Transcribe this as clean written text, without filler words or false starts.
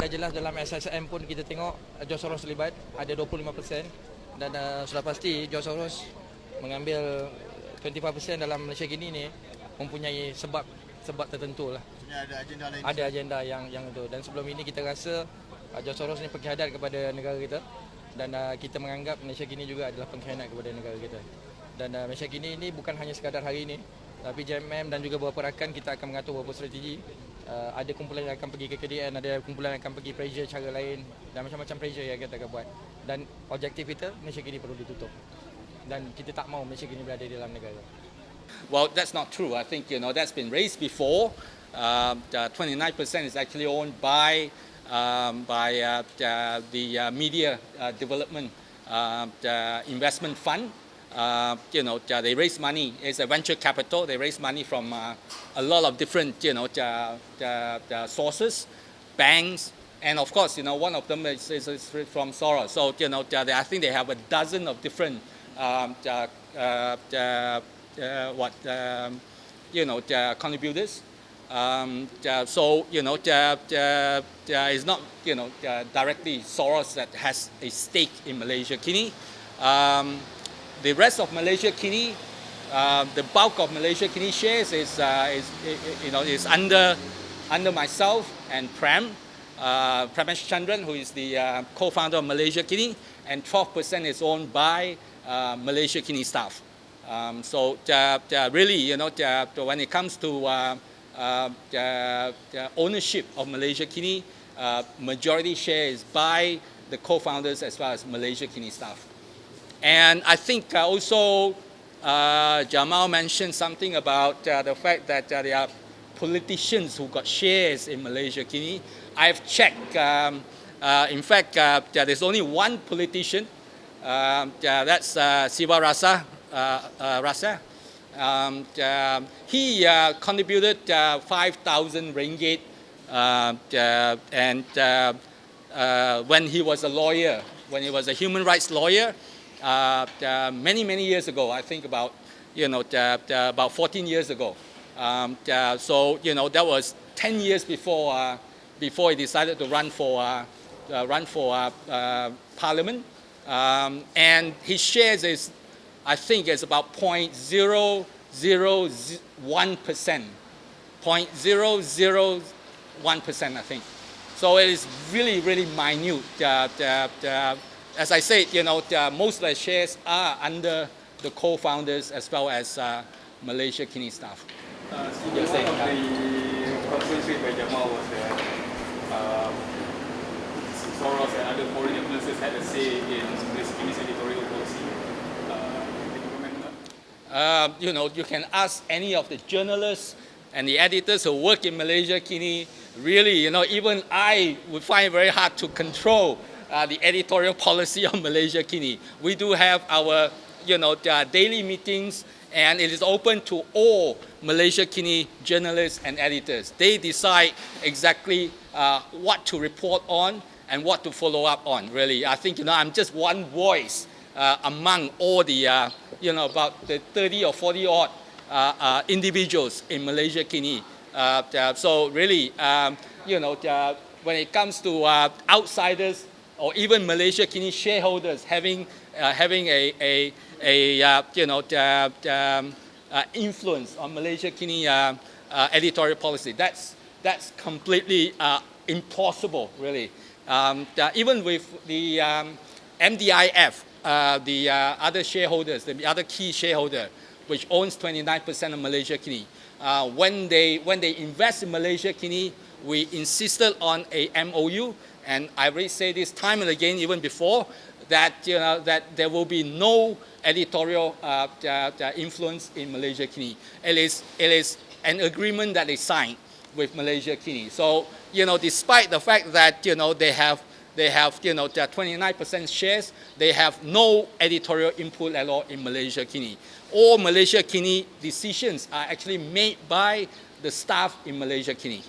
jelas dalam SSM pun kita tengok George Soros terlibat, ada 25%, dan sudah pasti George Soros mengambil 25% dalam Malaysia kini ni mempunyai sebab tertentu lah. Ada agenda lain. Ada agenda yang itu, dan sebelum ini kita rasa George Soros ni pengkhianat kepada negara kita, dan kita menganggap Malaysia kini juga adalah pengkhianat kepada negara kita. Dan Malaysia kini ini bukan hanya sekadar hari ini, tapi JMM dan juga beberapa rakan kita akan mengatur beberapa strategi. Ada kumpulan yang akan pergi ke KDN, ada kumpulan yang akan pergi pressure cara lain, dan macam-macam pressure yang kita akan buat. Dan objektif kita, Malaysia kini perlu ditutup. Dan kita tak mahu Malaysia kini berada di dalam negara. Well, that's not true. I think that's been raised before. 29% is actually owned by the Media Development Investment Fund. They raise money. It's a venture capital. They raise money from a lot of different, sources, banks, and of course, one of them is from Soros. So, I think they have a dozen of different, contributors. So, it's not, directly Soros that has a stake in Malaysiakini. The rest of Malaysiakini, the bulk of Malaysiakini shares is under myself and Prem Chandran, who is the co-founder of Malaysiakini, and 12% is owned by Malaysiakini staff. So really, when it comes to ownership of Malaysiakini, majority share is by the co-founders as well as Malaysiakini staff. And I think also Jamal mentioned something about the fact that there are politicians who got shares in Malaysiakini. I've checked. In fact, there's only one politician. That's Siva Rasa. He contributed 5,000 ringgit, and when he was a lawyer, when he was a human rights lawyer, many years ago, I think about 14 years ago. So that was 10 years before he decided to run for parliament, and his shares is, I think, is about 0.001%, 0.001%, I think. So it is really minute. As I said, most of the shares are under the co-founders as well as Malaysiakini staff. One of the concerns raised by Jamal was that Soros and other foreign influencers had a say in Malaysiakini's editorial policy. You can ask any of the journalists and the editors who work in Malaysiakini. Really, even I would find it very hard to control the editorial policy of Malaysiakini. We do have our, daily meetings, and it is open to all Malaysiakini journalists and editors. They decide exactly what to report on and what to follow up on. Really, I think I'm just one voice among all the about the 30 or 40 odd individuals in Malaysiakini. So really, when it comes to outsiders, or even Malaysiakini shareholders having a influence on Malaysiakini editorial policy, that's completely impossible, really. Even with the MDIF, the other shareholders, the other key shareholder, which owns 29% of Malaysiakini, when they invest in Malaysiakini, we insisted on a MOU. And I already say this time and again, even before, that that there will be no editorial influence in Malaysiakini. It is an agreement that they signed with Malaysiakini. So despite the fact that they have 29% shares, they have no editorial input at all in Malaysiakini. All Malaysiakini decisions are actually made by the staff in Malaysiakini.